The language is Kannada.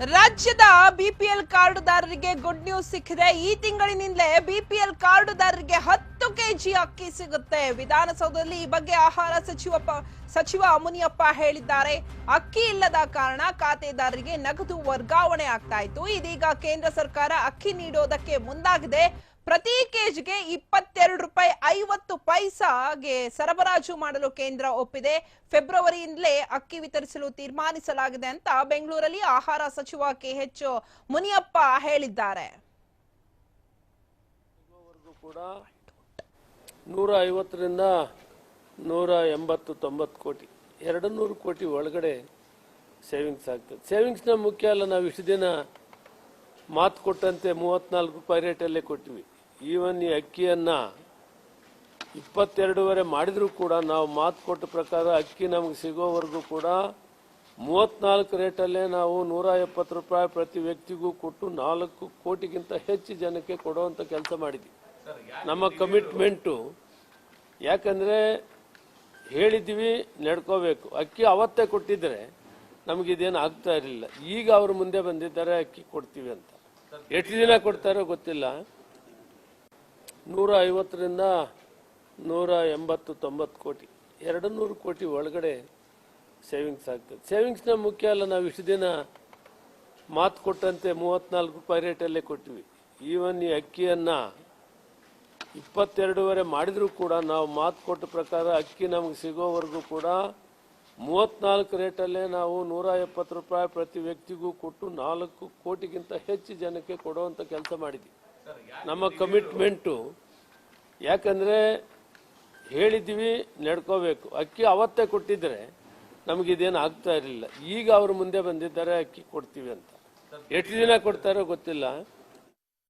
ರಾಜ್ಯದ ಬಿಪಿಎಲ್ ಕಾರ್ಡುದಾರರಿಗೆ ಗುಡ್ ನ್ಯೂಸ್ ಸಿಕ್ಕಿದೆ. ಈ ತಿಂಗಳಿನಿಂದಲೇ ಬಿಪಿಎಲ್ ಕಾರ್ಡುದಾರರಿಗೆ 10 ಕೆಜಿ ಅಕ್ಕಿ ಸಿಗುತ್ತೆ. ವಿಧಾನಸೌಧದಲ್ಲಿ ಈ ಬಗ್ಗೆ ಆಹಾರ ಸಚಿವ ಮುನಿಯಪ್ಪ ಹೇಳಿದ್ದಾರೆ. ಅಕ್ಕಿ ಇಲ್ಲದ ಕಾರಣ ಖಾತೆದಾರರಿಗೆ ನಗದು ವರ್ಗಾವಣೆ ಆಗ್ತಾ ಇತ್ತು. ಇದೀಗ ಕೇಂದ್ರ ಸರ್ಕಾರ ಅಕ್ಕಿ ನೀಡೋದಕ್ಕೆ ಮುಂದಾಗಿದೆ. ಪ್ರತಿ ಕೆಜಿಗೆ 22 ರೂಪಾಯಿ 50 ಪೈಸಾಗೆ ಸರಬರಾಜು ಮಾಡಲು ಕೇಂದ್ರ ಒಪ್ಪಿದೆ. ಫೆಬ್ರವರಿಯಿಂದಲೇ ಅಕ್ಕಿ ವಿತರಿಸಲು ತೀರ್ಮಾನಿಸಲಾಗಿದೆ ಅಂತ ಬೆಂಗಳೂರಲ್ಲಿ ಆಹಾರ ಸಚಿವ ಕೆಎಚ್ ಮುನಿಯಪ್ಪ ಹೇಳಿದ್ದಾರೆ. 150 ರಿಂದ 180-90 ಕೋಟಿ 200 ಕೋಟಿ ಒಳಗಡೆ ಸೇವಿಂಗ್ಸ್ ಆಗ್ತದೆ. ಸೇವಿಂಗ್ಸ್ನ ಮುಖ್ಯ ಅಲ್ಲ, ನಾವು ಇಷ್ಟು ದಿನ ಮಾತು ಕೊಟ್ಟಂತೆ 34 ರೂಪಾಯಿ ರೇಟಲ್ಲೇ ಕೊಟ್ಟಿವಿ. ಈವನ್ ಈ ಅಕ್ಕಿಯನ್ನ 22.5 ಮಾಡಿದ್ರೂ ಕೂಡ ನಾವು ಮಾತು ಕೊಟ್ಟ ಪ್ರಕಾರ ಅಕ್ಕಿ ನಮಗೆ ಸಿಗೋವರೆಗೂ ಕೂಡ 34 ರೇಟಲ್ಲೇ ನಾವು 170 ರೂಪಾಯಿ ಪ್ರತಿ ವ್ಯಕ್ತಿಗೂ ಕೊಟ್ಟು 4 ಕೋಟಿಗಿಂತ ಹೆಚ್ಚು ಜನಕ್ಕೆ ಕೊಡುವಂತ ಕೆಲಸ ಮಾಡಿದ್ವಿ. ನಮ್ಮ ಕಮಿಟ್ಮೆಂಟು. ಯಾಕಂದ್ರೆ ಹೇಳಿದ್ವಿ, ನಡ್ಕೋಬೇಕು. ಅಕ್ಕಿ ಅವತ್ತೇ ಕೊಟ್ಟಿದ್ರೆ ನಮಗಿದೇನು ಆಗ್ತಾ ಇರಲಿಲ್ಲ. ಈಗ ಅವರು ಮುಂದೆ ಬಂದಿದ್ದಾರೆ ಅಕ್ಕಿ ಕೊಡ್ತೀವಿ ಅಂತ. ಎಷ್ಟು ದಿನ ಕೊಡ್ತಾರೋ ಗೊತ್ತಿಲ್ಲ. 150 ರಿಂದ 180-90 ಕೋಟಿ 200 ಕೋಟಿ ಒಳಗಡೆ ಸೇವಿಂಗ್ಸ್ ಆಗ್ತದೆ. ಸೇವಿಂಗ್ಸ್ನ ಮುಖ್ಯ ಅಲ್ಲ, ನಾವು ಇಷ್ಟು ದಿನ ಮಾತು ಕೊಟ್ಟಂತೆ 34 ರೂಪಾಯಿ ರೇಟಲ್ಲೇ ಕೊಟ್ಟಿವಿ. ಈವನ್ ಈ ಅಕ್ಕಿಯನ್ನ 22.5 ಮಾಡಿದ್ರೂ ಕೂಡ ನಾವು ಮಾತು ಕೊಟ್ಟ ಪ್ರಕಾರ ಅಕ್ಕಿ ನಮಗೆ ಸಿಗೋವರೆಗೂ ಕೂಡ 34 ರೇಟಲ್ಲೇ ನಾವು 170 ರೂಪಾಯಿ ಪ್ರತಿ ವ್ಯಕ್ತಿಗೂ ಕೊಟ್ಟು 4 ಕೋಟಿಗಿಂತ ಹೆಚ್ಚು ಜನಕ್ಕೆ ಕೊಡುವಂತ ಕೆಲಸ ಮಾಡಿದ್ವಿ. ನಮ್ಮ ಕಮಿಟ್ಮೆಂಟು. ಯಾಕಂದ್ರೆ ಹೇಳಿದ್ವಿ, ನಡ್ಕೋಬೇಕು. ಅಕ್ಕಿ ಅವತ್ತೇ ಕೊಟ್ಟಿದ್ರೆ ನಮಗಿದೇನು ಆಗ್ತಾ ಇರಲಿಲ್ಲ. ಈಗ ಅವರು ಮುಂದೆ ಬಂದಿದ್ದಾರೆ ಅಕ್ಕಿ ಕೊಡ್ತೀವಿ ಅಂತ. ಎಷ್ಟು ದಿನ ಕೊಡ್ತಾರೋ ಗೊತ್ತಿಲ್ಲ.